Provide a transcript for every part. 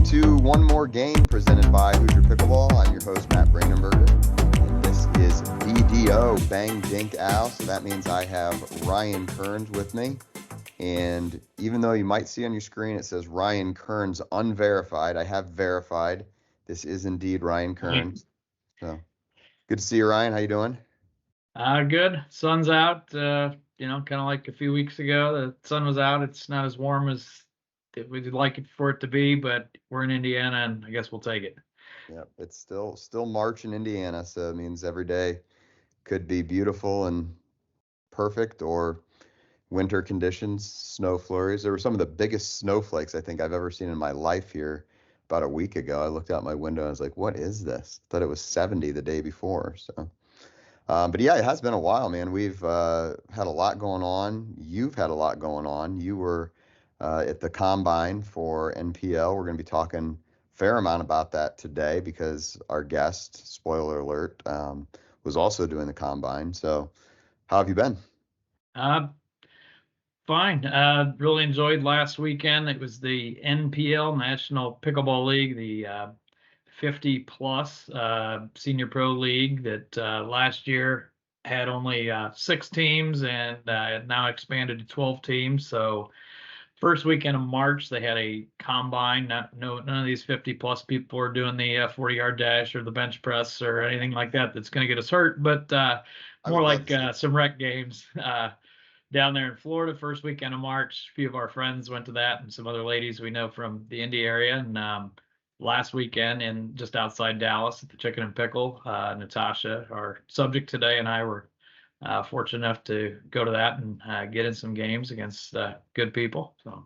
to one more game presented by Who's Your Pickleball. I'm your host, Matt Brandenberger. This is BDO, Bang Dink Ow. So that means I have Ryan Kearns with me. And even though you might see on your screen, it says Ryan Kearns unverified. I have verified. This is indeed Ryan Kearns. So good to see you, Ryan. How you doing? Good. Sun's out. Kind of like a few weeks ago, the sun was out. It's not as warm as we'd like it for it to be, but we're in Indiana, and I guess we'll take it. Yeah, it's still March in Indiana, so it means every day could be beautiful and perfect, or winter conditions, snow flurries. There were some of the biggest snowflakes I think I've ever seen in my life here about a week ago. I looked out my window and I was like, what is this? Thought it was 70 the day before. So, but yeah, it has been a while, man. We've had a lot going on. You've had a lot going on. You were at the Combine for NPL. We're going to be talking a fair amount about that today because our guest, spoiler alert, was also doing the Combine. So how have you been? Fine. Really enjoyed last weekend. It was the NPL, National Pickleball League, the 50 plus senior pro league that last year had only 6 teams and now expanded to 12 teams. So first weekend of March, they had a combine. None of these 50 plus people are doing the 40-yard dash or the bench press or anything like that that's going to get us hurt, but more like some rec games down there in Florida. First weekend of March, a few of our friends went to that, and some other ladies we know from the Indy area. And last weekend, in just outside Dallas at the Chicken and Pickle, Natasha, our subject today, and I were fortunate enough to go to that and get in some games against good people. So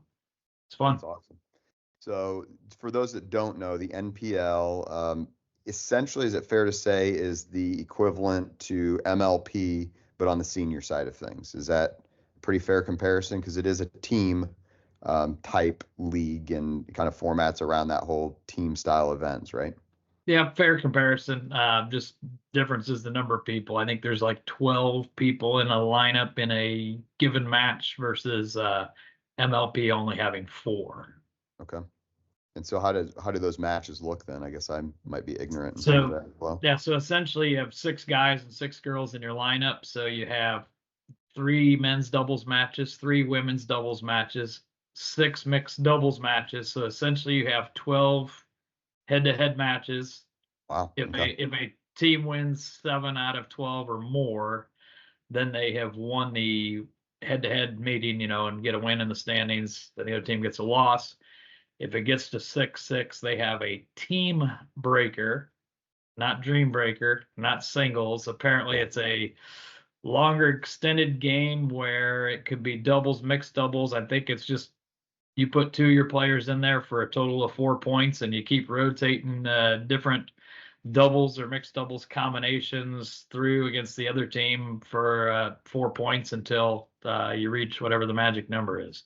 it's fun. That's awesome. So for those that don't know, the NPL, essentially, is it fair to say, is the equivalent to MLP, but on the senior side of things? Is that a pretty fair comparison? Because it is a team type league and kind of formats around that whole team style events, right? Yeah, fair comparison. Just difference is the number of people. I think there's like 12 people in a lineup in a given match versus MLP only having 4. Okay. And so how do those matches look then? I guess I might be ignorant in some of So that as well. yeah, so essentially you have 6 guys and 6 girls in your lineup. So you have 3 men's doubles matches, 3 women's doubles matches, 6 mixed doubles matches. So essentially you have 12 head-to-head matches. Wow. If Okay. a team wins 7 out of 12 or more, then they have won the head-to-head meeting, and get a win in the standings. Then the other team gets a loss. If it gets to 6-6, they have a team breaker, not dream breaker, not singles. Apparently, it's a longer extended game where it could be doubles, mixed doubles. I think it's just you put 2 of your players in there for a total of 4 points, and you keep rotating different doubles or mixed doubles combinations through against the other team for 4 points until you reach whatever the magic number is.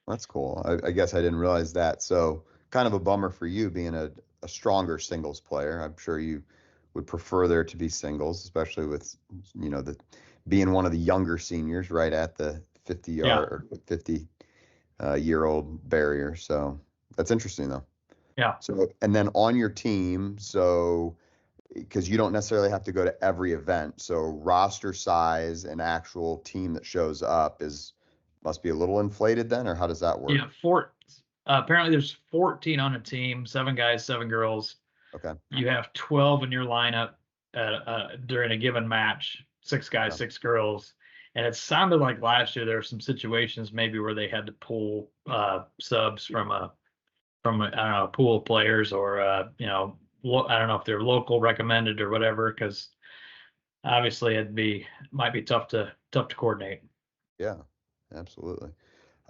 That's cool. I guess I didn't realize that. So kind of a bummer for you being a stronger singles player. I'm sure you would prefer there to be singles, especially with, the being one of the younger seniors right at the 50-yard or 50-year-old barrier. So that's interesting though. Yeah. So, and then on your team, so because you don't necessarily have to go to every event, so roster size and actual team that shows up must be a little inflated then, or how does that work? Yeah, apparently there's 14 on a team, 7 guys, 7 girls. Okay. You have 12 in your lineup during a given match, 6 guys, 6 girls. And it sounded like last year there were some situations maybe where they had to pull subs from a I don't know, a pool of players, or I don't know if they're local recommended or whatever, because obviously might be tough to coordinate. Yeah, absolutely.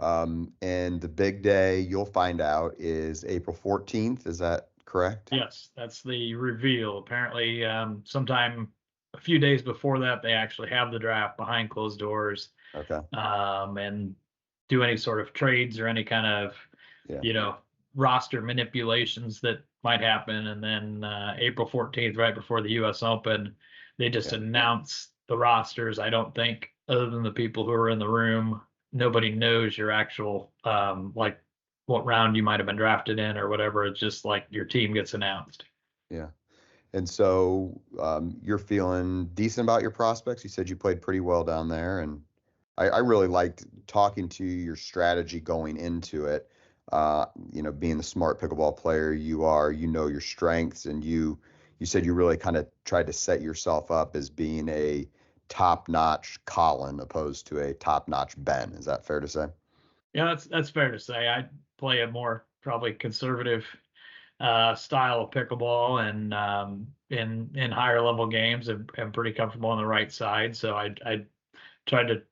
And the big day, you'll find out, is April 14th. Is that correct? Yes, that's the reveal. Apparently, sometime a few days before that, they actually have the draft behind closed doors. Okay. And do any sort of trades or any kind of, roster manipulations that might happen. And then April 14th, right before the U.S. Open, they just announce the rosters. I don't think, other than the people who are in the room, nobody knows your actual what round you might have been drafted in or whatever. It's just like your team gets announced. Yeah. And so you're feeling decent about your prospects. You said you played pretty well down there, and I really liked talking to your strategy going into it. Being the smart pickleball player you are, you know your strengths, and you said you really kind of tried to set yourself up as being a top-notch Colin opposed to a top-notch Ben. Is that fair to say? Yeah, that's fair to say. I play a more probably conservative style of pickleball, and in higher level games, I'm pretty comfortable on the right side. So I tried to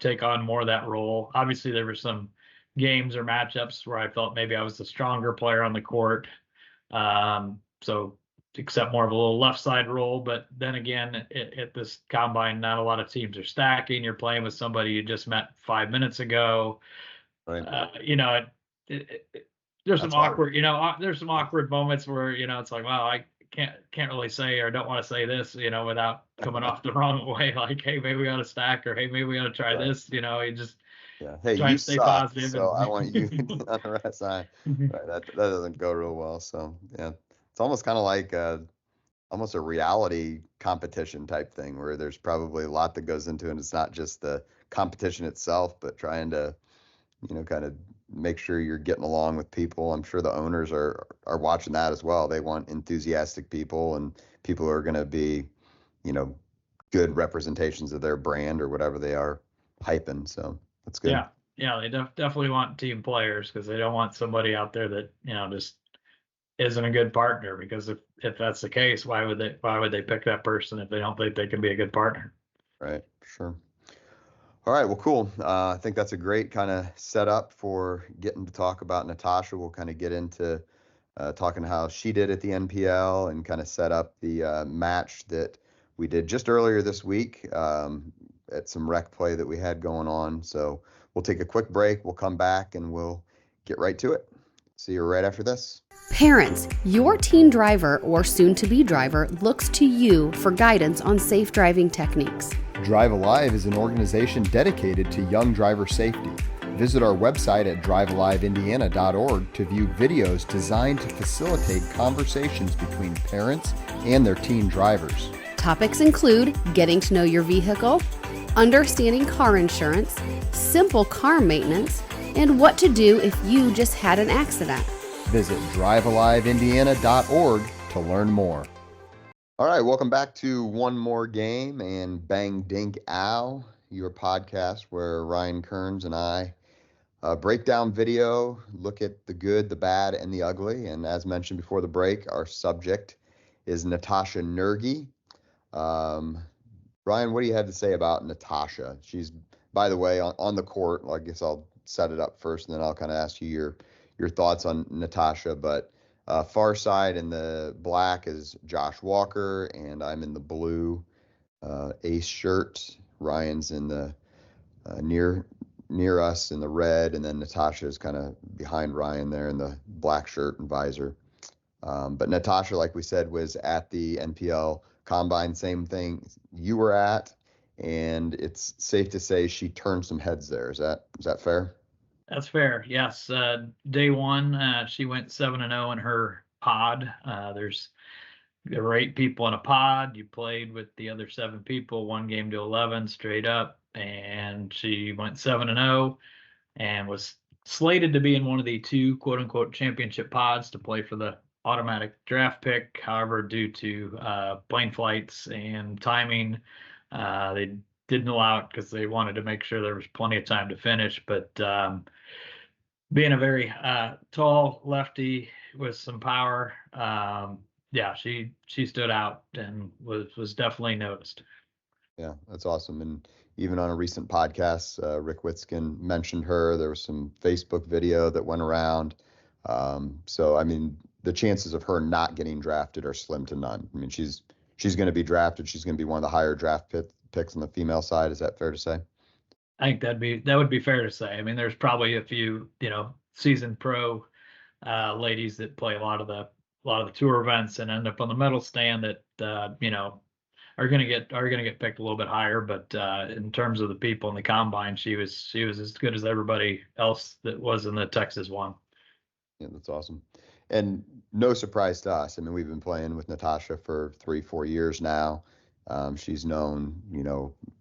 take on more of that role. Obviously, there were some games or matchups where I felt maybe I was the stronger player on the court. So accept more of a little left side role. But then again, at this combine, not a lot of teams are stacking. You're playing with somebody you just met 5 minutes ago. Right. There's some That's hard. awkward, there's some awkward moments where, it's like, wow, I can't really say or don't want to say this, without coming off the wrong way. Like, hey, maybe we got to stack, or hey, maybe we got to try Right. this. You just Yeah. Hey, try you and stay suck, positive so I and want you on the right side. Right. That doesn't go real well. So yeah, it's almost kind of like almost a reality competition type thing where there's probably a lot that goes into it. And it's not just the competition itself, but trying to, kind of make sure you're getting along with people. I'm sure the owners are watching that as well. They want enthusiastic people and people who are going to be, you know, good representations of their brand or whatever they are hyping. So that's good. yeah, they definitely want team players, because they don't want somebody out there that, just isn't a good partner, because if that's the case, why would they pick that person if they don't think they can be a good partner? Right. Sure. All right. Well, cool. I think that's a great kind of setup for getting to talk about Natasha. We'll kind of get into talking how she did at the NPL and kind of set up the match that we did just earlier this week at some rec play that we had going on. So we'll take a quick break. We'll come back and we'll get right to it. See you right after this. Parents, your teen driver or soon-to-be driver looks to you for guidance on safe driving techniques. Drive Alive is an organization dedicated to young driver safety. Visit our website at drivealiveindiana.org to view videos designed to facilitate conversations between parents and their teen drivers. Topics include getting to know your vehicle, understanding car insurance, simple car maintenance, and what to do if you just had an accident. Visit drivealiveindiana.org to learn more. All right, welcome back to One More Game and Bang Dink Ow, your podcast where Ryan Kearns and I break down video, look at the good, the bad, and the ugly. And as mentioned before the break, our subject is Natasha Nuerge. Ryan, what do you have to say about Natasha? She's, by the way, on the court. I guess I'll set it up first, and then I'll kind of ask you your thoughts on Natasha. But far side in the black is Josh Walker, and I'm in the blue ace shirt. Ryan's in the near us in the red, and then Natasha is kind of behind Ryan there in the black shirt and visor. But Natasha, like we said, was at the NPL Combine, same thing you were at, and it's safe to say she turned some heads there. Is that fair? That's fair. Yes. Day one, she went 7-0 in her pod. There were 8 people in a pod. You played with the other 7 people, 1 game to 11 straight up, and she went 7-0 and was slated to be in one of the 2 quote unquote championship pods to play for the automatic draft pick. However, due to plane flights and timing, they didn't allow it because they wanted to make sure there was plenty of time to finish. But being a very tall lefty with some power, yeah, she stood out and was definitely noticed. Yeah, that's awesome. And even on a recent podcast, Rick Witzkin mentioned her. There was some Facebook video that went around. So, I mean, the chances of her not getting drafted are slim to none. I mean, she's going to be drafted. She's going to be one of the higher draft picks on the female side. Is that fair to say? I think that would be fair to say. I mean, there's probably a few, seasoned pro ladies that play a lot of the tour events and end up on the medal stand that are going to get picked a little bit higher. But in terms of the people in the combine, she was as good as everybody else that was in the Texas one. Yeah, that's awesome. And no surprise to us. I mean, we've been playing with Natasha for 3, 4 years now. She's known,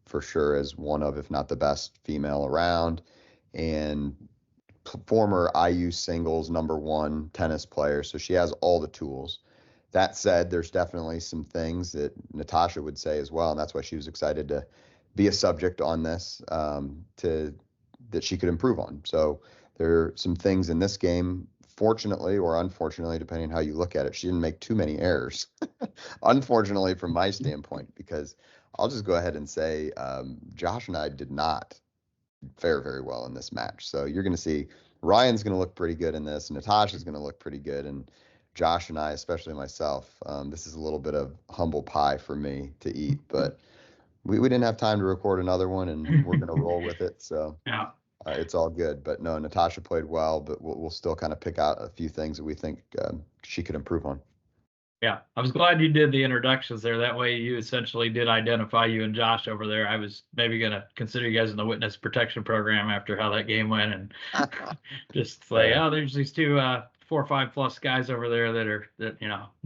for sure as one of, if not the best female around, and former IU singles #1 tennis player. So she has all the tools. That said, there's definitely some things that Natasha would say as well, and that's why she was excited to be a subject on this, that she could improve on. So there are some things in this game, fortunately or unfortunately, depending on how you look at it, she didn't make too many errors. Unfortunately, from my standpoint, because I'll just go ahead and say Josh and I did not fare very well in this match. So you're going to see Ryan's going to look pretty good in this, and Natasha's going to look pretty good, and Josh and I, especially myself, this is a little bit of humble pie for me to eat, but we didn't have time to record another one, and we're going to roll with it. So Yeah. it's all good. But no, Natasha played well, but we'll still kind of pick out a few things that we think she could improve on. Yeah, I was glad you did the introductions there. That way you essentially did identify you and Josh over there. I was maybe going to consider you guys in the witness protection program after how that game went, and just say, oh, there's these two 4 or 5 plus guys over there that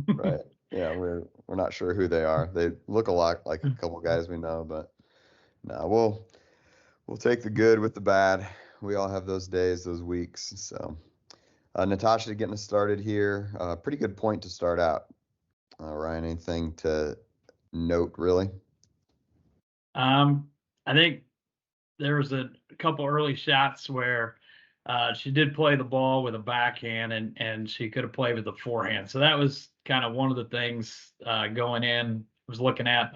Right. Yeah, we're not sure who they are. They look a lot like a couple guys we know, but no, we'll take the good with the bad. We all have those days, those weeks. So Natasha getting us started here. Pretty good point to start out. Ryan, anything to note really? I think there was a couple early shots where she did play the ball with a backhand, and she could have played with a forehand. So that was kind of one of the things going in. Was looking at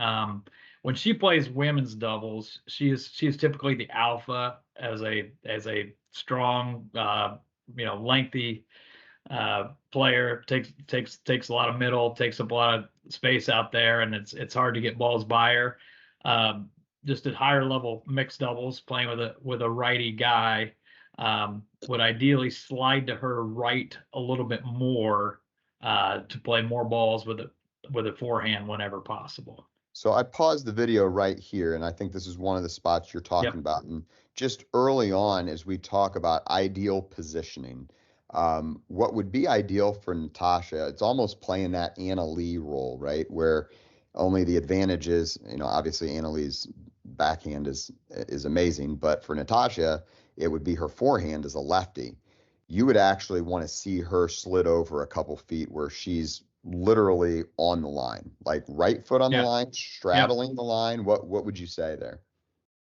when she plays women's doubles, she is typically the alpha as a strong, lengthy player. Takes a lot of middle, takes up a lot of space out there, and it's hard to get balls by her. Just at higher level mixed doubles, playing with a righty guy, would ideally slide to her right a little bit more to play more balls with a forehand whenever possible. So I paused the video right here, and I think this is one of the spots you're talking Yep. about. And just early on, as we talk about ideal positioning, what would be ideal for Natasha, it's almost playing that Anna Lee role, right? Where only the advantage is, obviously Anna Lee's backhand is amazing, but for Natasha, it would be her forehand as a lefty. You would actually want to see her slid over a couple feet where she's literally on the line, like right foot on the line, straddling the line. What would you say there?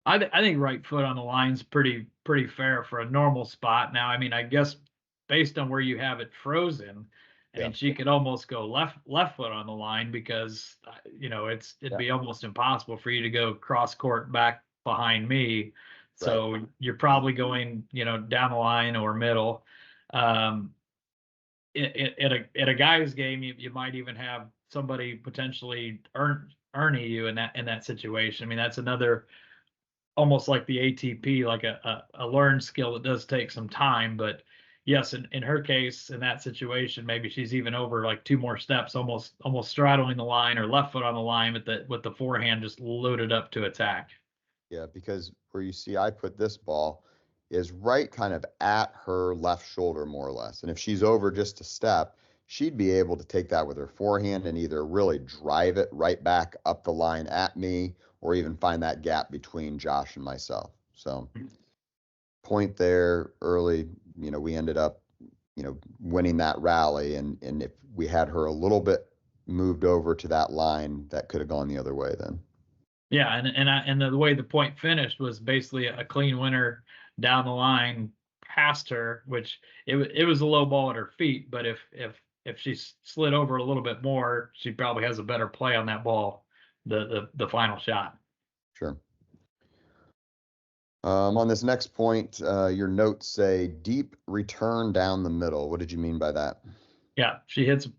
I think right foot on the line's pretty fair for a normal spot. Now, I mean, I guess based on where you have it frozen, I mean, she could almost go left foot on the line, because it'd be almost impossible for you to go cross court back behind me. So you're probably going, down the line or middle. At a guy's game, you might even have somebody potentially earning you in that situation. I mean, that's another, almost like the ATP, like a learned skill that does take some time. But yes, in her case, in that situation, maybe she's even over like 2 more steps, almost straddling the line or left foot on the line with the forehand just loaded up to attack. Yeah, because where you see I put this ball is right kind of at her left shoulder, more or less. And if she's over just a step, she'd be able to take that with her forehand and either really drive it right back up the line at me, or even find that gap between Josh and myself. So point there early, we ended up, winning that rally. And if we had her a little bit moved over to that line, that could have gone the other way then. Yeah, and the way the point finished was basically a clean winner down the line past her, which it was a low ball at her feet. But if she slid over a little bit more, she probably has a better play on that ball, the final shot. Sure. On this next point, your notes say deep return down the middle. What did you mean by that? Yeah, she hits a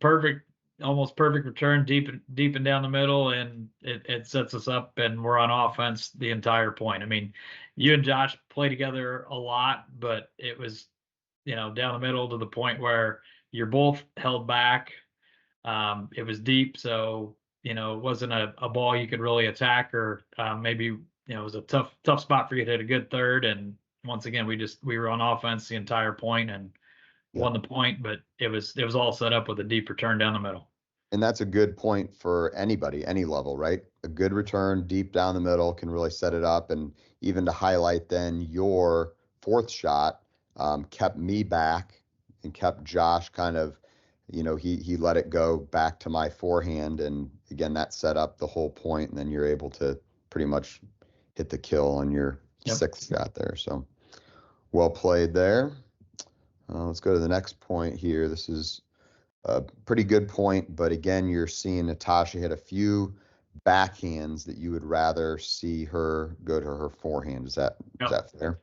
almost perfect return deep and down the middle, and it sets us up, and we're on offense the entire point. I mean, you and Josh play together a lot, but it was, down the middle to the point where you're both held back. It was deep, so it wasn't a ball you could really attack, or maybe it was a tough spot for you to hit a good third. And once again, we were on offense the entire point, and won the point, but it was all set up with a deep return down the middle. And that's a good point for anybody, any level, right? A good return deep down the middle can really set it up. And even to highlight then your fourth shot kept me back and kept Josh kind of, he let it go back to my forehand. And again, that set up the whole point. And then you're able to pretty much hit the kill on your sixth shot there. So well played there. Let's go to the next point here. This is a pretty good point, but again, you're seeing Natasha hit a few backhands that you would rather see her go to her forehand. Is that fair?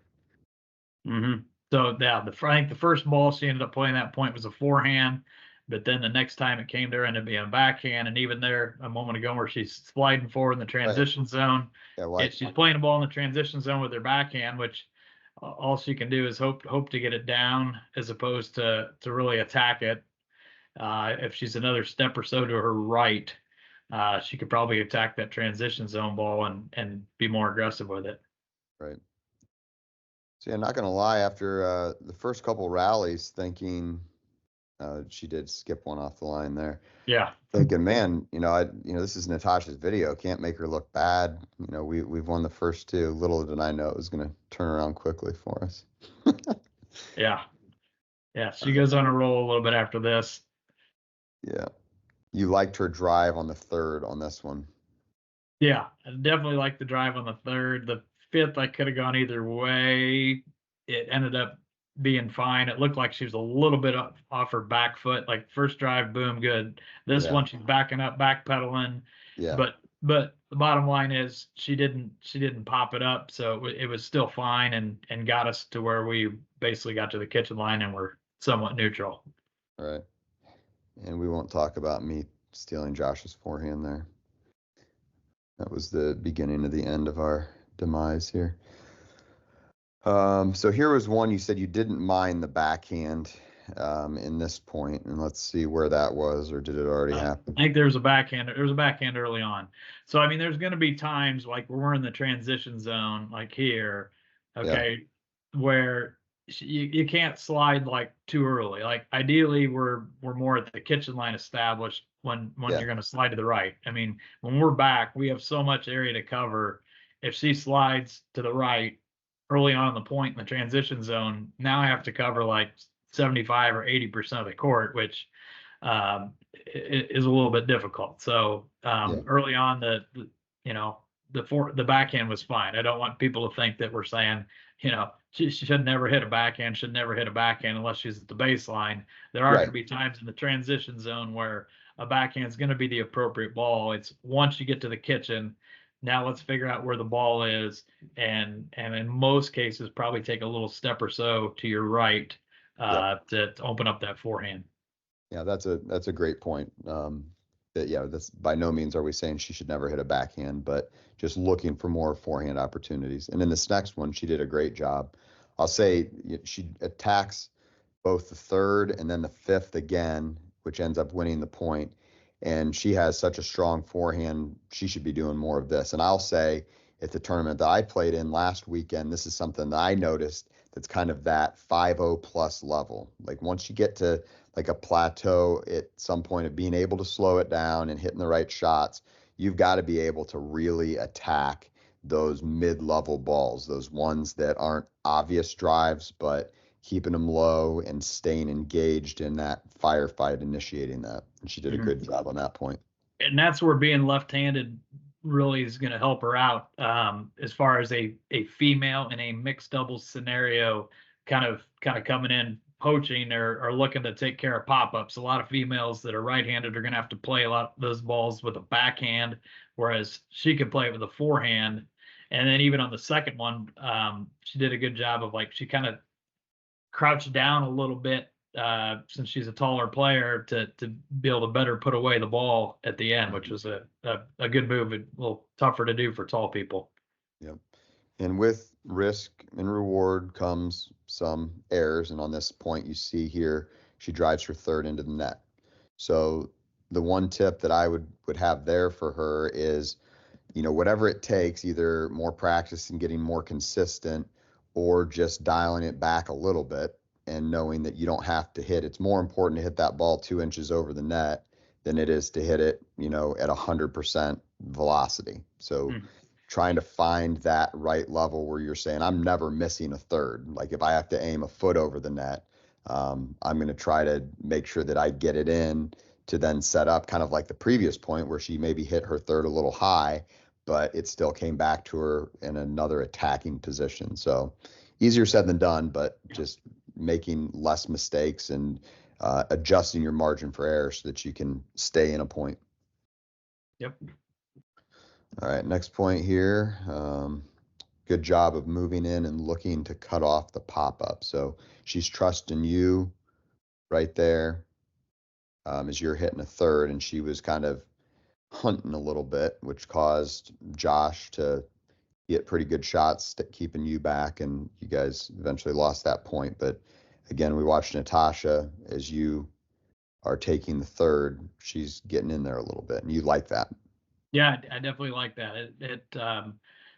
Mm-hmm. So yeah, I think the first ball she ended up playing that point was a forehand, but then the next time it came to her ended up being a backhand, and even there a moment ago where she's sliding forward in the transition zone, she's playing a ball in the transition zone with her backhand, which all she can do is hope to get it down as opposed to really attack it. If she's another step or so to her right, she could probably attack that transition zone ball and be more aggressive with it. Right. See, I'm not going to lie, after the first couple rallies, thinking she did skip one off the line there. Yeah. Thinking, man, this is Natasha's video. Can't make her look bad. We've won the first two. Little did I know it was going to turn around quickly for us. Yeah. She goes on a roll a little bit after this. Yeah. You liked her drive on the third on this one. Yeah, I definitely liked the drive on the third. The fifth, I could have gone either way. It ended up being fine. It looked like she was a little bit off her back foot. Like first drive, boom, good. This one, she's backing up, backpedaling. Yeah. But the bottom line is she didn't pop it up, so it was still fine and got us to where we basically got to the kitchen line and we're somewhat neutral. All right. And we won't talk about me stealing Josh's forehand there. That was the beginning of the end of our demise here. So here was one you said you didn't mind the backhand in this point, and let's see where that was, or did it already happen? I think there was a backhand. There was a backhand early on. So I mean, there's going to be times like we're in the transition zone, like here, okay, where you can't slide like too early. Like ideally, we're more at the kitchen line established when you're going to slide to the right. I mean, when we're back, we have so much area to cover. If she slides to the right early on in the point in the transition zone, now I have to cover like 75 or 80% of the court, which is a little bit difficult. So early on, the backhand was fine. I don't want people to think that we're saying, she should never hit a backhand, unless she's at the baseline. There are going to be times in the transition zone where a backhand is going to be the appropriate ball. It's once you get to the kitchen, now let's figure out where the ball is, and in most cases probably take a little step or so to your right to open up that forehand. Yeah, that's a great point. That's by no means are we saying she should never hit a backhand, but just looking for more forehand opportunities. And in this next one, she did a great job. I'll say she attacks both the third and then the fifth again, which ends up winning the point. And she has such a strong forehand. She should be doing more of this. And I'll say at the tournament that I played in last weekend, this is something that I noticed that's kind of that 5-0 plus level. Like once you get to like a plateau at some point of being able to slow it down and hitting the right shots, you've got to be able to really attack those mid-level balls, those ones that aren't obvious drives, but keeping them low and staying engaged in that firefight, initiating that. And she did a good job on that point. And that's where being left-handed really is going to help her out as far as a female in a mixed doubles scenario, kind of coming in poaching or looking to take care of pop-ups. A lot of females that are right-handed are going to have to play a lot of those balls with a backhand, whereas she could play it with a forehand. And then even on the second one, she did a good job of she kind of crouched down a little bit since she's a taller player to be able to better put away the ball at the end, which was a good move. A little tougher to do for tall people. Yep. And with risk and reward comes some errors. And on this point, you see here, she drives her third into the net. So the one tip that I would have there for her is, whatever it takes, either more practice and getting more consistent or just dialing it back a little bit. and knowing that you don't have to hit. It's more important to hit that ball 2 inches over the net than it is to hit it, at 100% velocity. So trying to find that right level where you're saying, I'm never missing a third. Like if I have to aim a foot over the net, I'm going to try to make sure that I get it in to then set up kind of like the previous point where she maybe hit her third a little high, but it still came back to her in another attacking position. So easier said than done, but just making less mistakes and adjusting your margin for error so that you can stay in a point. Yep. All right, next point here. Good job of moving in and looking to cut off the pop-up. So she's trusting you right there as you're hitting a third, and she was kind of hunting a little bit, which caused Josh to get pretty good shots, keeping you back, and you guys eventually lost that point. But again, we watched Natasha as you are taking the third. She's getting in there a little bit, and you like that. Yeah, I definitely like that. It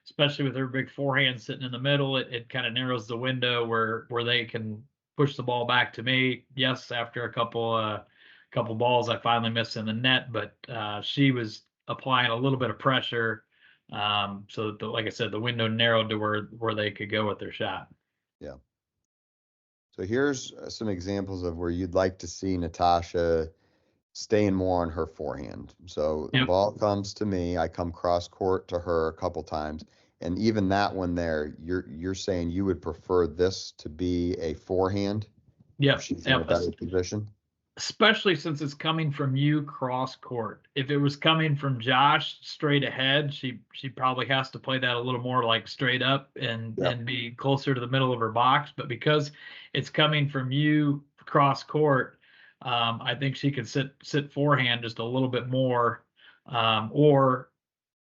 especially with her big forehand sitting in the middle, it kind of narrows the window where they can push the ball back to me. Yes, after a couple balls, I finally missed in the net, but she was applying a little bit of pressure, so that like I said, the window narrowed to where they could go with their shot. Yeah. So here's some examples of where you'd like to see Natasha staying more on her forehand. So the ball comes to me, I come cross court to her a couple times, and even that one there, you're saying you would prefer this to be a forehand? Yeah. She's in a better position. Especially since it's coming from you cross court. If it was coming from Josh straight ahead, she probably has to play that a little more like straight up and be closer to the middle of her box. But because it's coming from you cross court, I think she could sit forehand just a little bit more, or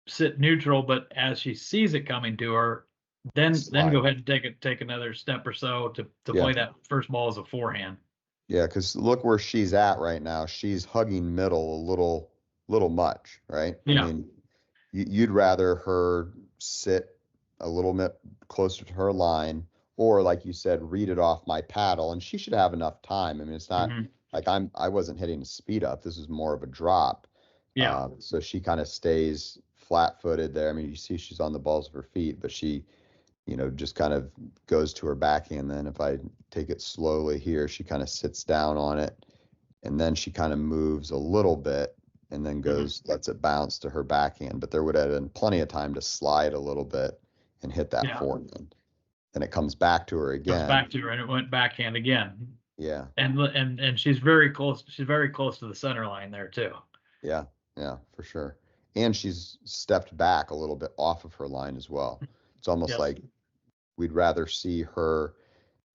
sit neutral. But as she sees it coming to her, then go ahead and take another step or so to play that first ball as a forehand. Yeah, because look where she's at right now. She's hugging middle a little much, right? Yeah. I mean, you'd rather her sit a little bit closer to her line, or like you said, read it off my paddle, and she should have enough time. I mean, it's not like I wasn't hitting a speed up. This is more of a drop. Yeah. So she kind of stays flat-footed there. I mean, you see she's on the balls of her feet, but she just kind of goes to her backhand. Then if I take it slowly here, she kind of sits down on it, and then she kind of moves a little bit and then lets it bounce to her backhand. But there would have been plenty of time to slide a little bit and hit that forehand. And it comes back to her again. Comes back to her, and it went backhand again. Yeah. And she's very close. She's very close to the center line there too. Yeah, for sure. And she's stepped back a little bit off of her line as well. It's almost like we'd rather see her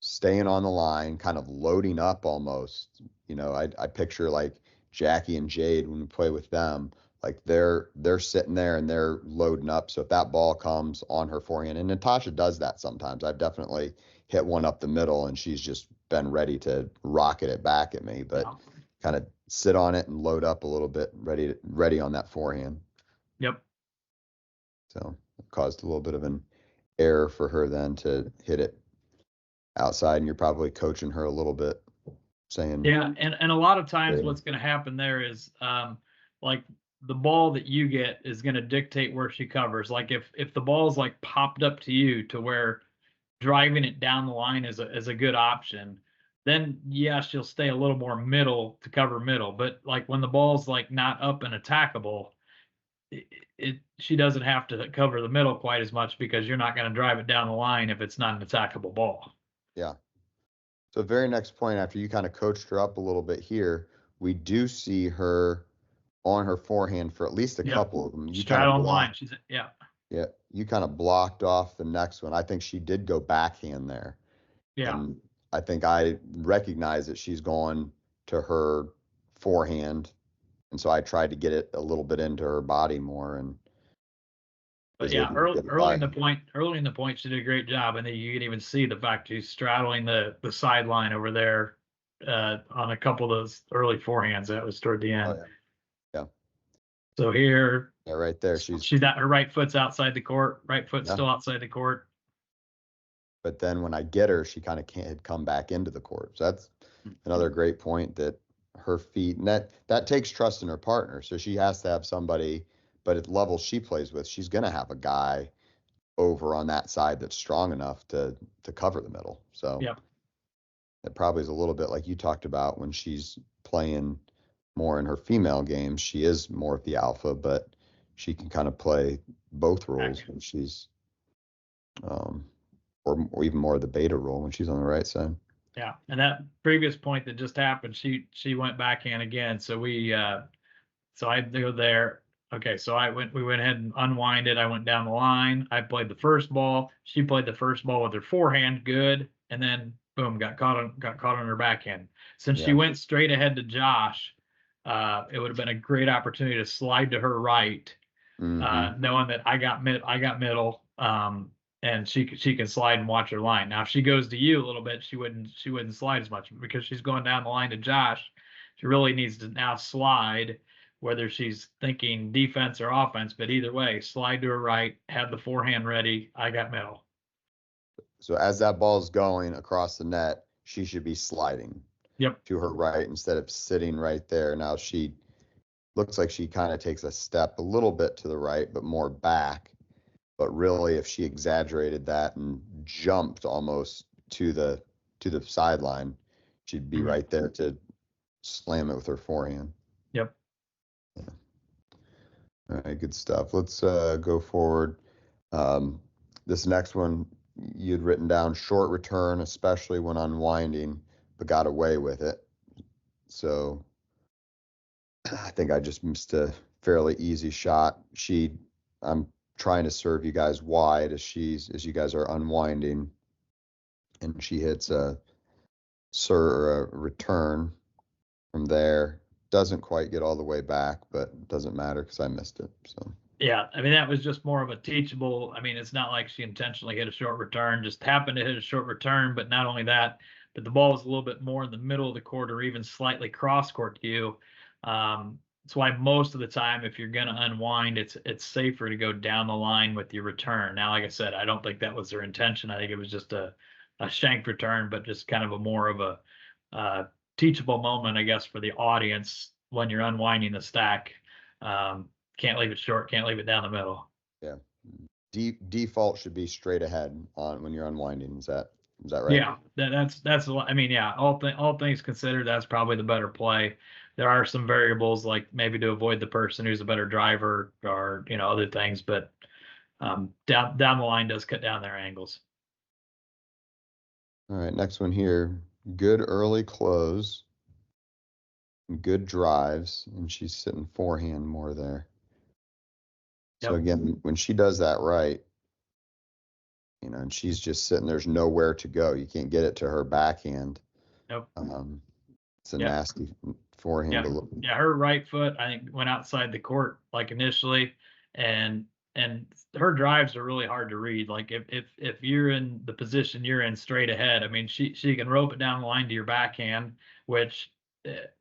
staying on the line, kind of loading up almost. I picture like Jackie and Jade when we play with them, like they're sitting there and they're loading up. So if that ball comes on her forehand, and Natasha does that sometimes, I've definitely hit one up the middle and she's just been ready to rocket it back at me, but kind of sit on it and load up a little bit, ready on that forehand. Yep. So it caused a little bit of an error for her then to hit it outside, and you're probably coaching her a little bit, saying and a lot of times what's going to happen there is like the ball that you get is going to dictate where she covers. Like if the ball's like popped up to you to where driving it down the line is a good option, then she'll stay a little more middle to cover middle. But like when the ball's like not up and attackable, she doesn't have to cover the middle quite as much, because you're not going to drive it down the line if it's not an attackable ball. Yeah. So very next point, after you kind of coached her up a little bit here, we do see her on her forehand for at least a couple of them. You straddle on the line. She's Yeah, you kind of blocked off the next one. I think she did go backhand there. Yeah. And I think I recognize that she's going to her forehand. And so I tried to get it a little bit into her body more. But early in the point, she did a great job. And then you can even see the fact she's straddling the sideline over there on a couple of those early forehands. That was toward the end. Oh, yeah. So here, right there, she's her right foot's outside the court. Right foot's still outside the court. but then when I get her, she kind of can't come back into the court. So that's another great point, that her feet, and that takes trust in her partner. So she has to have somebody, but at the level she plays with, she's going to have a guy over on that side that's strong enough to cover the middle. So yeah, it probably is a little bit like you talked about when she's playing more in her female games. She is more of the alpha, but she can kind of play both roles when she's, or even more of the beta role when she's on the right side. yeah. And that previous point that just happened, she went backhand again. So so I go there. Okay, so we went ahead and unwinded. I went down the line. I played the first ball. She played the first ball with her forehand, good, and then boom, got caught on her backhand. Since she went straight ahead to Josh, it would have been a great opportunity to slide to her right, knowing that I got middle, and she can slide and watch her line. Now, if she goes to you a little bit, she wouldn't slide as much, because she's going down the line to Josh. She really needs to now slide, whether she's thinking defense or offense, but either way, slide to her right, have the forehand ready. I got middle. So as that ball's going across the net, she should be sliding to her right instead of sitting right there. Now she looks like she kind of takes a step a little bit to the right, but more back. But really, if she exaggerated that and jumped almost to the sideline, she'd be right there to slam it with her forehand. Yep. Yeah. All right, good stuff. Let's go forward. This next one, you'd written down short return, especially when unwinding, but got away with it. So I think I just missed a fairly easy shot. I'm trying to serve you guys wide as you guys are unwinding, and she hits a return from there. Doesn't quite get all the way back, but doesn't matter because I missed it. So yeah, I mean, that was just more of a teachable. I mean, it's not like she intentionally hit a short return, just happened to hit a short return. But not only that, but the ball was a little bit more in the middle of the court or even slightly cross court to you. That's why most of the time, if you're going to unwind, it's safer to go down the line with your return. Now, like I said, I don't think that was their intention. I think it was just a shanked return, but just kind of a more of a teachable moment, I guess, for the audience when you're unwinding the stack. Can't leave it short, can't leave it down the middle. Yeah. Default should be straight ahead on when you're unwinding. Is that right? Yeah, that's I mean, yeah, all things considered, that's probably the better play. There are some variables, like maybe to avoid the person who's a better driver, or other things, but down the line does cut down their angles. All right, next one here. Good early close, good drives, and she's sitting forehand more there. So again, when she does that right, and she's just sitting, there's nowhere to go. You can't get it to her backhand. Nope. It's a nasty forehand to look. Yeah, her right foot, I think, went outside the court like initially, and her drives are really hard to read. Like if you're in the position you're in straight ahead, I mean, she can rope it down the line to your backhand, which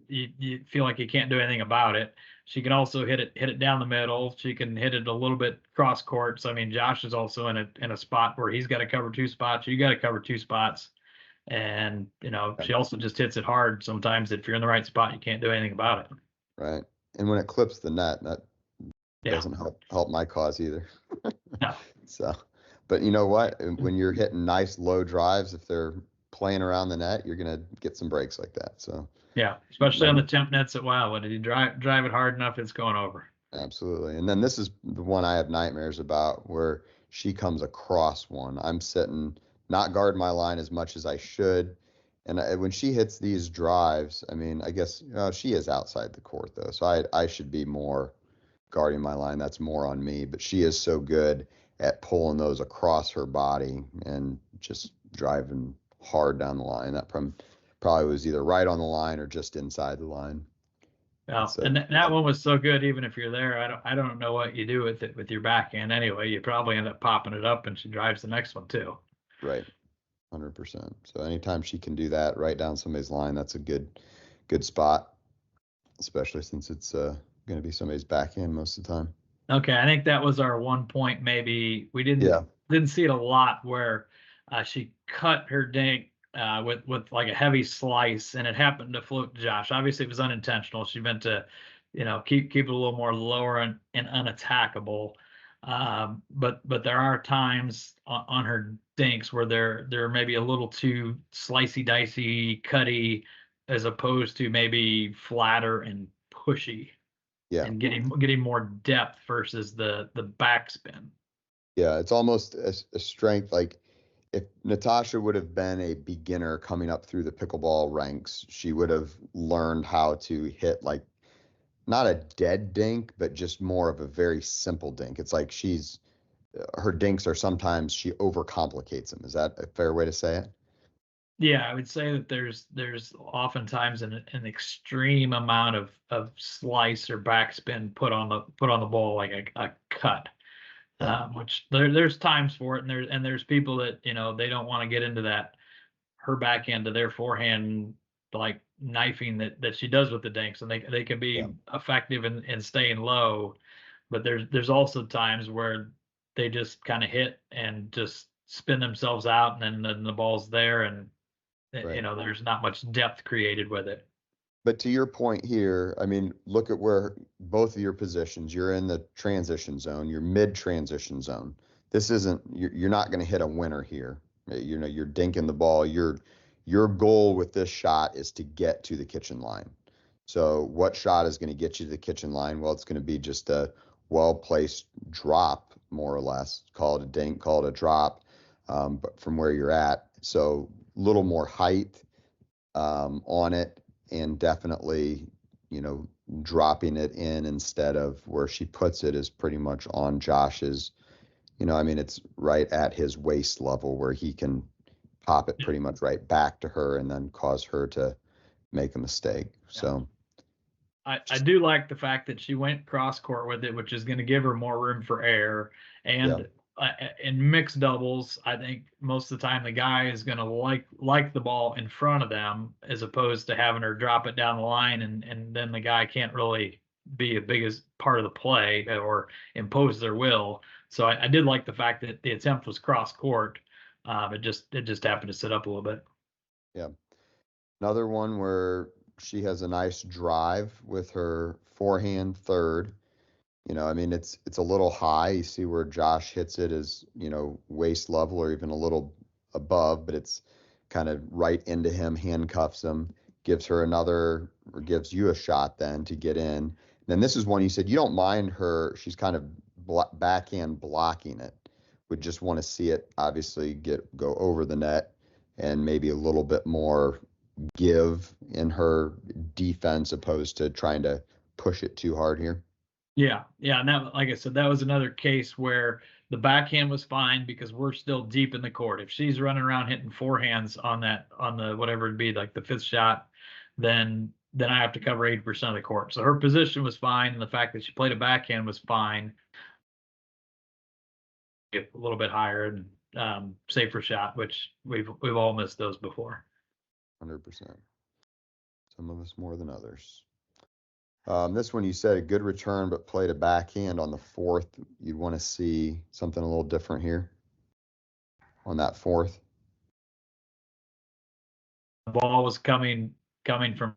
you feel like you can't do anything about it. She can also hit it down the middle. She can hit it a little bit cross court. So I mean, Josh is also in a spot where he's got to cover two spots. You got to cover two spots, and she also just hits it hard. Sometimes if you're in the right spot, you can't do anything about it. Right, and when it clips the net, that doesn't help my cause either. No. So, but you know what? When you're hitting nice low drives, if they're playing around the net, you're gonna get some breaks like that. So yeah, especially on the temp nets at Wildwood. If you drive it hard enough, it's going over. Absolutely. And then this is the one I have nightmares about, where she comes across one. I'm sitting, not guarding my line as much as I should. And when she hits these drives, I mean, I guess she is outside the court though, so I should be more guarding my line. That's more on me. But she is so good at pulling those across her body and just driving hard down the line. That probably was either right on the line or just inside the line. Yeah, and that one was so good. Even if you're there, I don't know what you do with it with your backhand anyway. You probably end up popping it up, and she drives the next one too. Right, 100%. So anytime she can do that right down somebody's line, that's a good spot, especially since it's going to be somebody's backhand most of the time. Okay, I think that was our 1 point. Maybe we didn't see it a lot where she cut her dink with like a heavy slice, and it happened to float to Josh. Obviously, it was unintentional. She meant to, keep it a little more lower and unattackable. But there are times on her dinks where they're maybe a little too slicey dicey, cutty, as opposed to maybe flatter and pushy, Yeah. and getting more depth versus the backspin. Yeah, it's almost a strength. Like if Natasha would have been a beginner coming up through the pickleball ranks, she would have learned how to hit like not a dead dink, but just more of a very simple dink. It's like her dinks are sometimes she overcomplicates them. Is that a fair way to say it? Yeah, I would say that there's oftentimes an extreme amount of slice or backspin put on the ball, like a cut. Yeah. Which there's times for it, and there's people that they don't want to get into that, her backhand to their forehand, like knifing that she does with the dinks, and they can be Yeah. effective in staying low, but there's also times where they just kind of hit and just spin themselves out, and then the ball's there, and Right. there's not much depth created with it. But to your point here, I mean, look at where both of your positions, you're in the transition zone, you're mid transition zone. This isn't, you're not going to hit a winner here. You're dinking the ball. Your goal with this shot is to get to the kitchen line. So what shot is going to get you to the kitchen line? Well, it's going to be just a well-placed drop, more or less. Call it a dink, call it a drop, but from where you're at. So a little more height on it, and definitely, dropping it in instead of where she puts it is pretty much on Josh's, I mean, it's right at his waist level where he can pop it pretty much right back to her and then cause her to make a mistake. So I do like the fact that she went cross court with it, which is going to give her more room for air. And in mixed doubles, I think most of the time the guy is going to like the ball in front of them, as opposed to having her drop it down the line, and then the guy can't really be a biggest part of the play or impose their will. So I did like the fact that the attempt was cross court. It just happened to sit up a little bit. Yeah. Another one where she has a nice drive with her forehand third. I mean, it's a little high. You see where Josh hits it is, waist level or even a little above, but it's kind of right into him, handcuffs him, gives you a shot then to get in. And then this is one you said you don't mind her. She's kind of backhand blocking it. Would just want to see it obviously go over the net and maybe a little bit more give in her defense opposed to trying to push it too hard here. Yeah, and that, like I said, that was another case where the backhand was fine because we're still deep in the court. If she's running around hitting forehands on the whatever it'd be, like the fifth shot, then I have to cover 80% of the court. So her position was fine, and the fact that she played a backhand was fine. Get a little bit higher and safer shot, which we've all missed those before. 100%. Some of us more than others. This one you said a good return, but played a backhand on the fourth. You'd want to see something a little different here on that fourth. The ball was coming from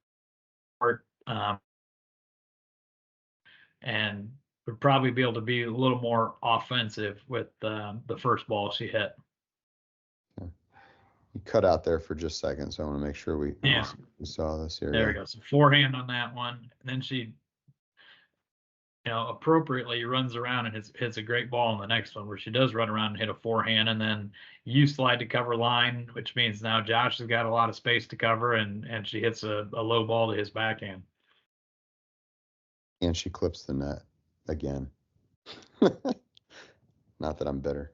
court, and would probably be able to be a little more offensive with the first ball she hit. Okay. You cut out there for just a second, so I want to make sure we saw this here. There we go. So forehand on that one, and then she, appropriately runs around and hits a great ball on the next one, where she does run around and hit a forehand, and then you slide to cover line, which means now Josh has got a lot of space to cover, and she hits a low ball to his backhand. And she clips the net again. Not that I'm bitter.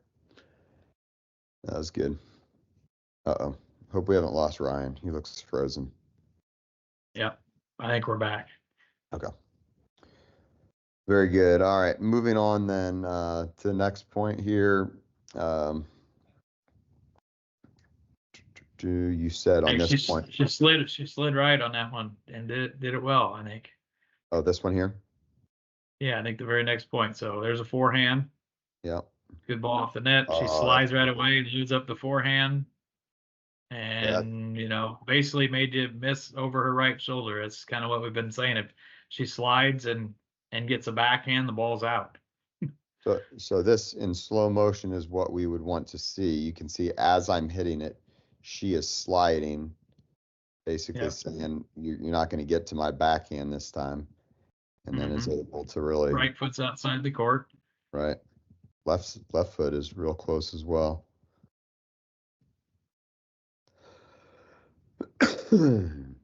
That was good. Uh-oh. Hope we haven't lost Ryan. He looks frozen. Yep. I think we're back. Okay. Very good. All right. Moving on then to the next point here. You said on this point. She slid right on that one and did it well, I think. Oh, this one here? Yeah, I think the very next point. So there's a forehand. Yeah. Good ball off the net. She slides right away, leads up the forehand, and basically made you miss over her right shoulder. That's kind of what we've been saying. If she slides and gets a backhand, the ball's out. So this in slow motion is what we would want to see. You can see as I'm hitting it, she is sliding, basically saying you're not going to get to my backhand this time, and then is able to really right foot's outside the court. Right, left foot is real close as well. And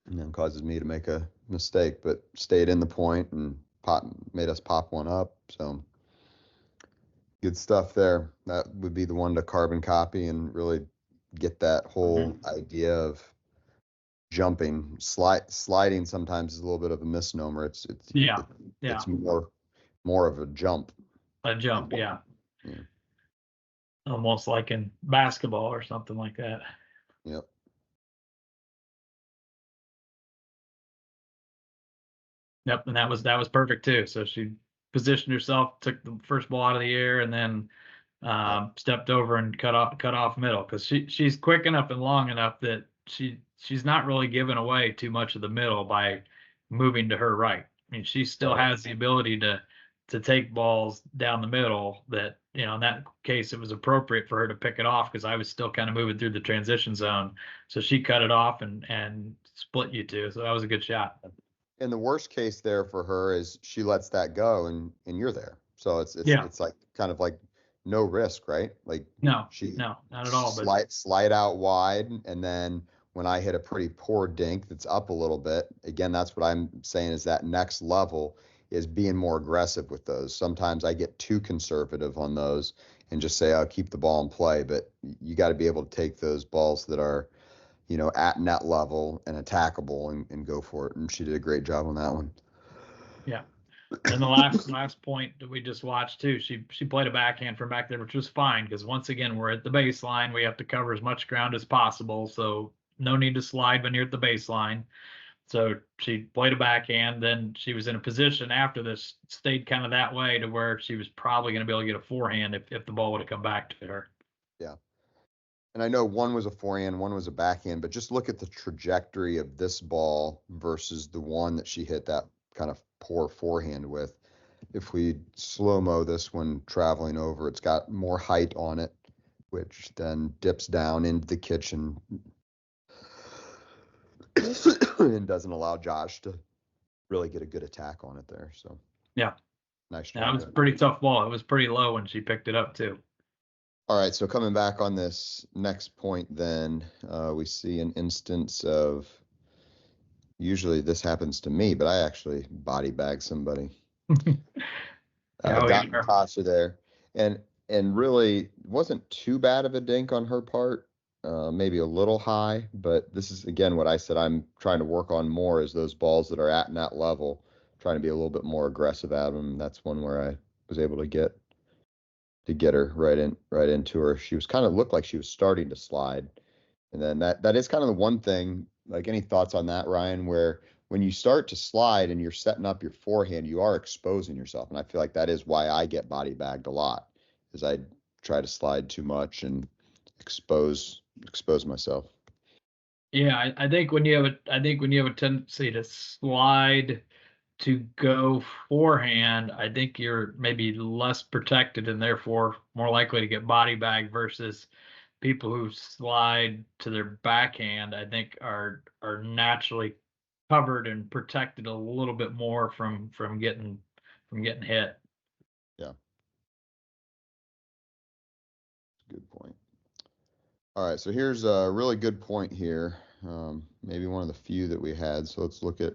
then causes me to make a mistake, but stayed in the point and made us pop one up. So good stuff there. That would be the one to carbon copy and really get that whole idea of jumping. Sliding sometimes is a little bit of a misnomer. It's more of a jump. Yeah. Almost like in basketball or something like that. Yep. Yep, and that was perfect too. So she positioned herself, took the first ball out of the air, and then stepped over and cut off middle, because she's quick enough and long enough that she's not really giving away too much of the middle by moving to her right. I mean, she still has the ability to take balls down the middle that, in that case, it was appropriate for her to pick it off because I was still kind of moving through the transition zone. So she cut it off and split you two. So that was a good shot. And the worst case there for her is she lets that go and you're there. So it's like kind of like no risk, right? Like no, not at all. Slide out wide, and then when I hit a pretty poor dink that's up a little bit, again, that's what I'm saying is that next level is being more aggressive with those. Sometimes I get too conservative on those and just say, I'll keep the ball in play, but you got to be able to take those balls that are, at net level and attackable and go for it. And she did a great job on that one. Yeah. And the last point that we just watched too, she played a backhand from back there, which was fine because once again, we're at the baseline. We have to cover as much ground as possible. So no need to slide when you're at the baseline. So she played a backhand. Then she was in a position after this, stayed kind of that way to where she was probably going to be able to get a forehand if the ball would have come back to her. Yeah. And I know one was a forehand, one was a backhand, but just look at the trajectory of this ball versus the one that she hit that kind of poor forehand with. If we slow-mo this one traveling over, it's got more height on it, which then dips down into the kitchen and doesn't allow Josh to really get a good attack on it there. So yeah, nice job. That was a pretty tough ball. It was pretty low when she picked it up too. All right, so coming back on this next point, then we see an instance of, usually this happens to me, but I actually body bag somebody. Got Natasha there, and really wasn't too bad of a dink on her part, maybe a little high, but this is again what I said I'm trying to work on more is those balls that are at net level, trying to be a little bit more aggressive at them. That's one where I was able to get her right into her. She was kind of looked like she was starting to slide. And then that is kind of the one thing, like any thoughts on that, Ryan, where when you start to slide and you're setting up your forehand, you are exposing yourself. And I feel like that is why I get body bagged a lot, is I try to slide too much and expose myself. Yeah, I think when you have a tendency to slide to go forehand, I think you're maybe less protected and therefore more likely to get body bagged versus people who slide to their backhand. I think are naturally covered and protected a little bit more from getting hit. Yeah. Good point. All right, so here's a really good point here. Maybe one of the few that we had. So let's look at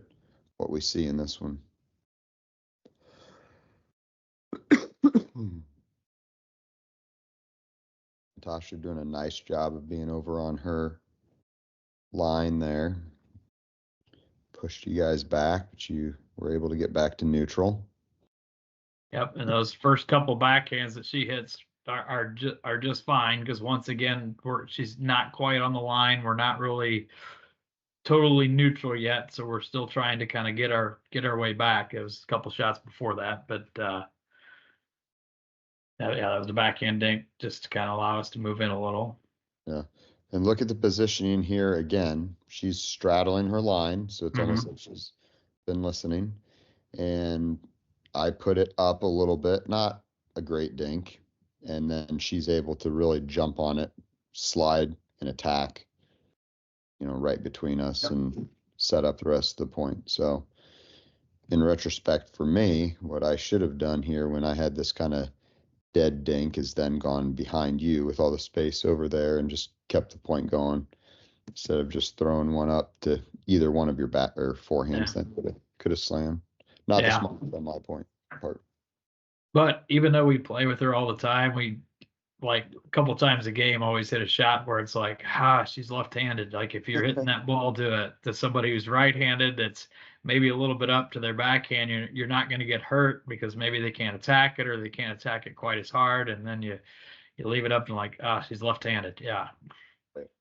what we see in this one. Natasha doing a nice job of being over on her line there. Pushed you guys back, but you were able to get back to neutral. Yep, and those first couple backhands that she hits are just fine because once again she's not quite on the line. We're not really totally neutral yet, so we're still trying to kind of get our way back. It was a couple shots before that, but that was the backhand dink, just to kind of allow us to move in a little. Yeah. And look at the positioning here again. She's straddling her line, so it's almost like she's been listening. And I put it up a little bit, not a great dink. And then she's able to really jump on it, slide and attack, right between us and set up the rest of the point. So in retrospect for me, what I should have done here when I had this kind of dead dink is then gone behind you with all the space over there and just kept the point going instead of just throwing one up to either one of your back or forehands that could have slammed. Not the smart on my point part. But even though we play with her all the time, we like a couple times a game always hit a shot where it's like, she's left-handed. Like if you're hitting that ball to somebody who's right-handed, that's maybe a little bit up to their backhand, you're not going to get hurt because maybe they can't attack it or they can't attack it quite as hard, and then you leave it up and like, she's left-handed. Yeah.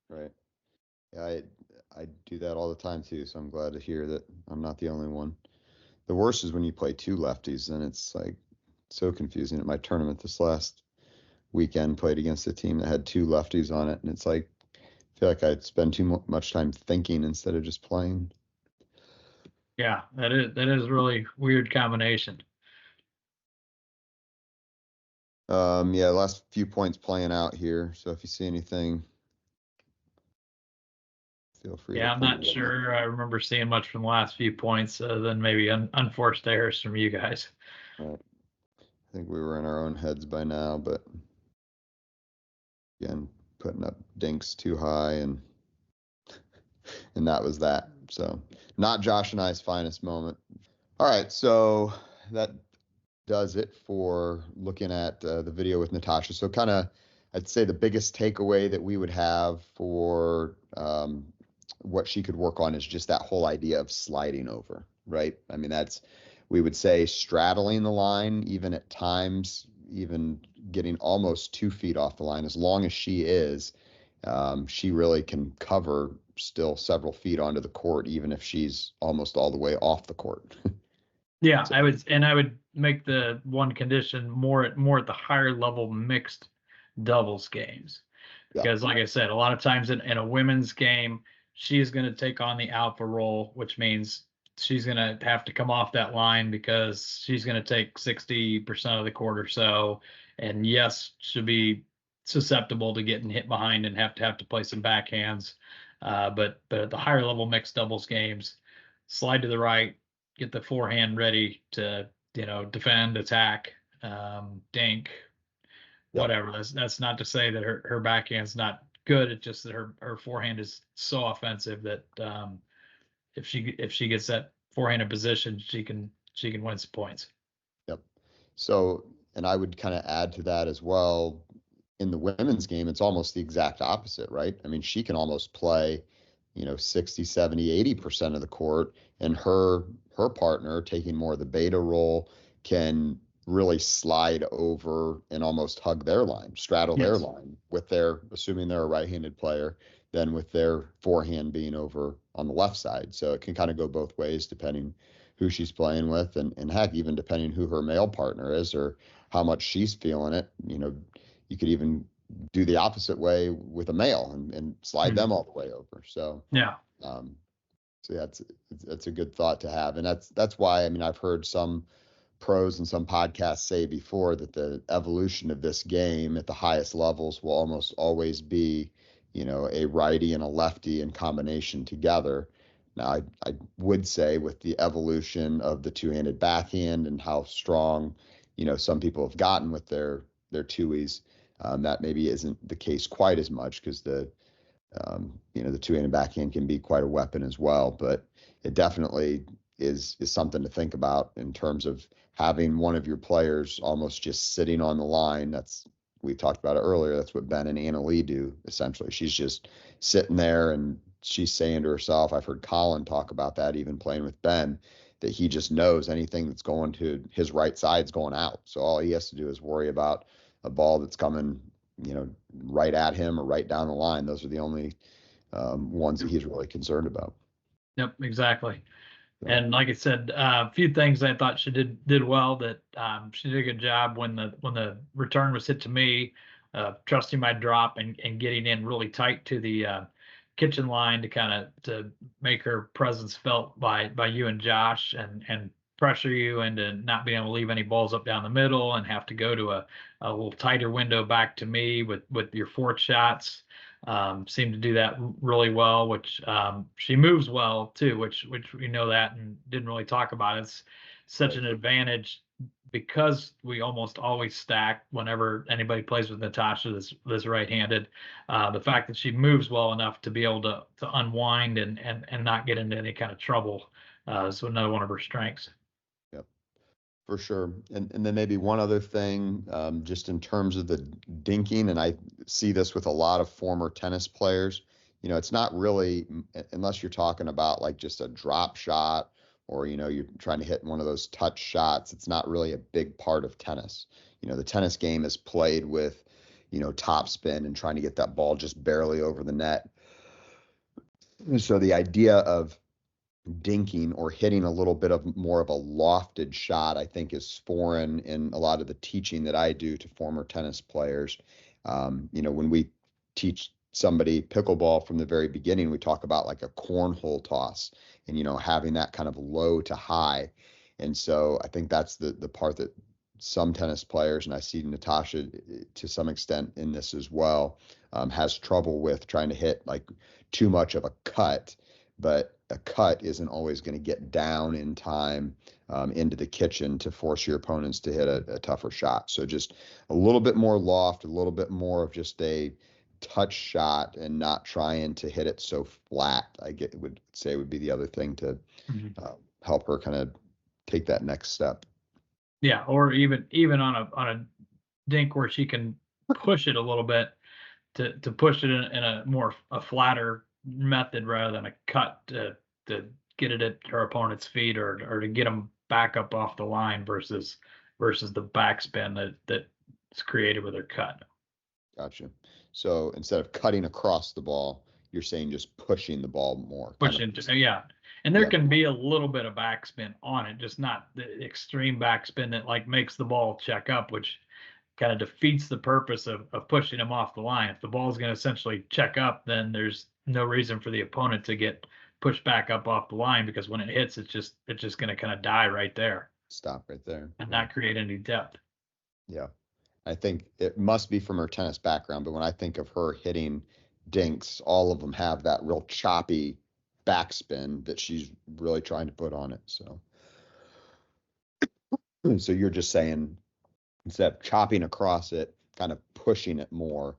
Right. Yeah, I do that all the time too. So I'm glad to hear that I'm not the only one. The worst is when you play two lefties, and it's like so confusing. At my tournament this last weekend, played against a team that had two lefties on it, and it's like I feel like I'd spend too much time thinking instead of just playing. Yeah, that is really weird combination. Yeah, last few points playing out here. So if you see anything, feel free. Yeah, I'm not sure. I remember seeing much from the last few points than maybe unforced errors from you guys. Right. I think we were in our own heads by now, but again, putting up dinks too high, and that was that. So not Josh and I's finest moment. All right, so that does it for looking at the video with Natasha. So kind of, I'd say the biggest takeaway that we would have for what she could work on is just that whole idea of sliding over, right? I mean, we would say straddling the line, even at times, even getting almost 2 feet off the line, as long as she is, she really can cover still several feet onto the court, even if she's almost all the way off the court. Yeah, so, I would make the one condition more at the higher level mixed doubles games, because like I said, a lot of times in a women's game, she's going to take on the alpha role, which means she's going to have to come off that line because she's going to take 60% of the court or so, and yes, she'll be susceptible to getting hit behind and have to play some backhands. But at the higher level mixed doubles games, slide to the right, get the forehand ready to defend, attack, dink, whatever. That's not to say that her backhand's not good. It's just that her forehand is so offensive that if she gets that forehand in position, she can win some points. Yep. So, and I would kind of add to that as well. In the women's game, it's almost the exact opposite, right? I mean, she can almost play, 60, 70, 80% of the court, and her partner, taking more of the beta role, can really slide over and almost hug their line, straddle their line with assuming they're a right-handed player, then with their forehand being over on the left side. So it can kind of go both ways depending who she's playing with, and heck, even depending who her male partner is or how much she's feeling it. You could even do the opposite way with a male and slide them all the way over. So so that's a good thought to have, and that's why, I mean, I've heard some pros and some podcasts say before that the evolution of this game at the highest levels will almost always be, a righty and a lefty in combination together. Now, I would say with the evolution of the two-handed backhand and how strong, some people have gotten with their two-ies, that maybe isn't the case quite as much, because the two-handed backhand can be quite a weapon as well. But it definitely is something to think about in terms of having one of your players almost just sitting on the line. We talked about it earlier. That's what Ben and Anna Lee do, essentially. She's just sitting there and she's saying to herself, I've heard Colin talk about that, even playing with Ben, that he just knows anything that's going to his right side's going out. So all he has to do is worry about a ball that's coming, right at him or right down the line. Those are the only ones that he's really concerned about. Yep, exactly. And like I said, a few things I thought she did well. That she did a good job when the return was hit to me, trusting my drop and getting in really tight to the kitchen line to make her presence felt by you and Josh, and pressure you into not being able to leave any balls up down the middle and have to go to a little tighter window back to me with your fourth shots. Seemed to do that really well, which she moves well too, which we know that and didn't really talk about. It's such an advantage because we almost always stack whenever anybody plays with Natasha that's right-handed. The fact that she moves well enough to be able to unwind and not get into any kind of trouble is another one of her strengths. Yep, for sure. And then maybe one other thing, just in terms of the dinking, and I see this with a lot of former tennis players, it's not really, unless you're talking about like just a drop shot, or, you're trying to hit one of those touch shots, it's not really a big part of tennis. The tennis game is played with, top spin and trying to get that ball just barely over the net. So the idea of dinking or hitting a little bit of more of a lofted shot, I think, is foreign in a lot of the teaching that I do to former tennis players. When we teach somebody pickleball from the very beginning, we talk about like a cornhole toss and, having that kind of low to high. And so I think that's the part that some tennis players, and I see Natasha to some extent in this as well, has trouble with trying to hit like too much of a cut. But a cut isn't always going to get down in time into the kitchen to force your opponents to hit a tougher shot. So just a little bit more loft, a little bit more of just a touch shot, and not trying to hit it so flat, would say would be the other thing to help her kind of take that next step. Yeah, or even on a dink where she can push it a little bit to push it in a more flatter method rather than a cut to get it at her opponent's feet or to get them back up off the line versus the backspin that's created with her cut. Gotcha. So instead of cutting across the ball, you're saying just pushing the ball more. Pushing, yeah. And there can be a little bit of backspin on it, just not the extreme backspin that like makes the ball check up, which kind of defeats the purpose of pushing them off the line. If the ball is going to essentially check up, then there's no reason for the opponent to get pushed back up off the line, because when it hits, it's just going to kind of die right there. Stop right there. And not create any depth. Yeah. I think it must be from her tennis background, but when I think of her hitting dinks, all of them have that real choppy backspin that she's really trying to put on it. So you're just saying, instead of chopping across it, kind of pushing it more.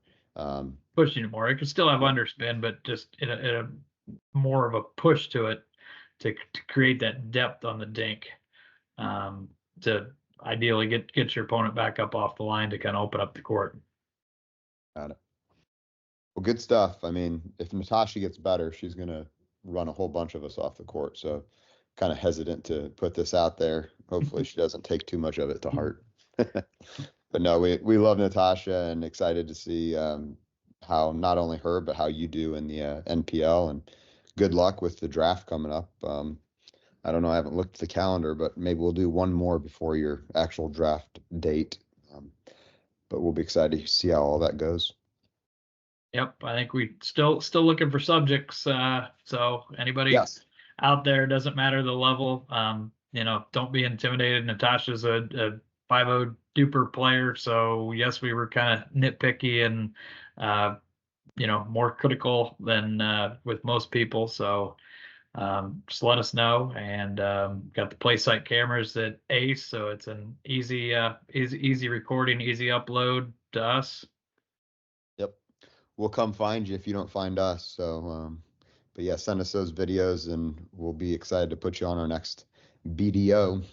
Pushing it more. It can still have underspin, but just in a more of a push to it to create that depth on the dink, to ideally get your opponent back up off the line to kind of open up the court. Got it. Well, good stuff. I mean, if Natasha gets better, she's going to run a whole bunch of us off the court. So kind of hesitant to put this out there. Hopefully she doesn't take too much of it to heart. But no, we love Natasha, and excited to see how not only her, but how you do in the NPL, and good luck with the draft coming up. I don't know, I haven't looked at the calendar, but maybe we'll do one more before your actual draft date. But we'll be excited to see how all that goes. Yep, I think we still looking for subjects. So anybody out there, doesn't matter the level, don't be intimidated. Natasha's a 5-0 duper player. So yes, we were kind of nitpicky and more critical than with most people. So just let us know. And got the play site cameras at Ace, so it's an easy recording, easy upload to us. Yep, we'll come find you if you don't find us. So but yeah, send us those videos and we'll be excited to put you on our next BDO.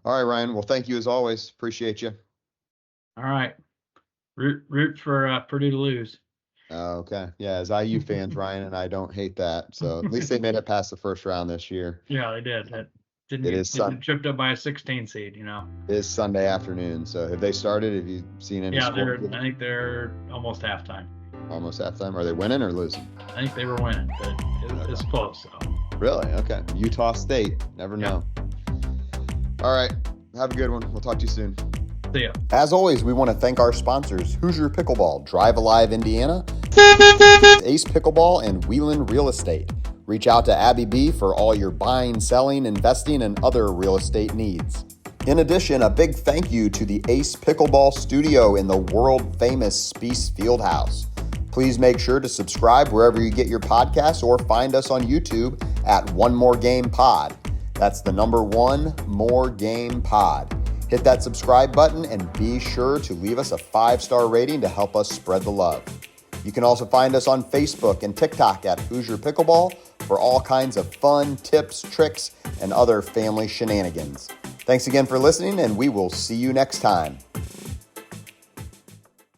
All right, Ryan, well, thank you as always. Appreciate you. All right, root for Purdue to lose. Okay. Yeah, as IU fans, Ryan and I don't hate that. So at least they made it past the first round this year. Yeah, they did. It is tripped up by a 16 seed, It is Sunday afternoon. So have they started? Have you seen any? Yeah, I think they're almost halftime. Almost halftime. Are they winning or losing? I think they were winning, but it was close. So. Really? Okay. Utah State. Never know. All right. Have a good one. We'll talk to you soon. See ya. As always, we want to thank our sponsors, Hoosier Pickleball, Drive Alive Indiana, Ace Pickleball, and Wheelan Real Estate. Reach out to Abby B for all your buying, selling, investing, and other real estate needs. In addition, a big thank you to the Ace Pickleball Studio in the world-famous Spiece Fieldhouse. Please make sure to subscribe wherever you get your podcasts or find us on YouTube at One More Game Pod. That's the number One More Game Pod. Hit that subscribe button and be sure to leave us a 5-star rating to help us spread the love. You can also find us on Facebook and TikTok at Hoosier Pickleball for all kinds of fun tips, tricks, and other family shenanigans. Thanks again for listening, and we will see you next time.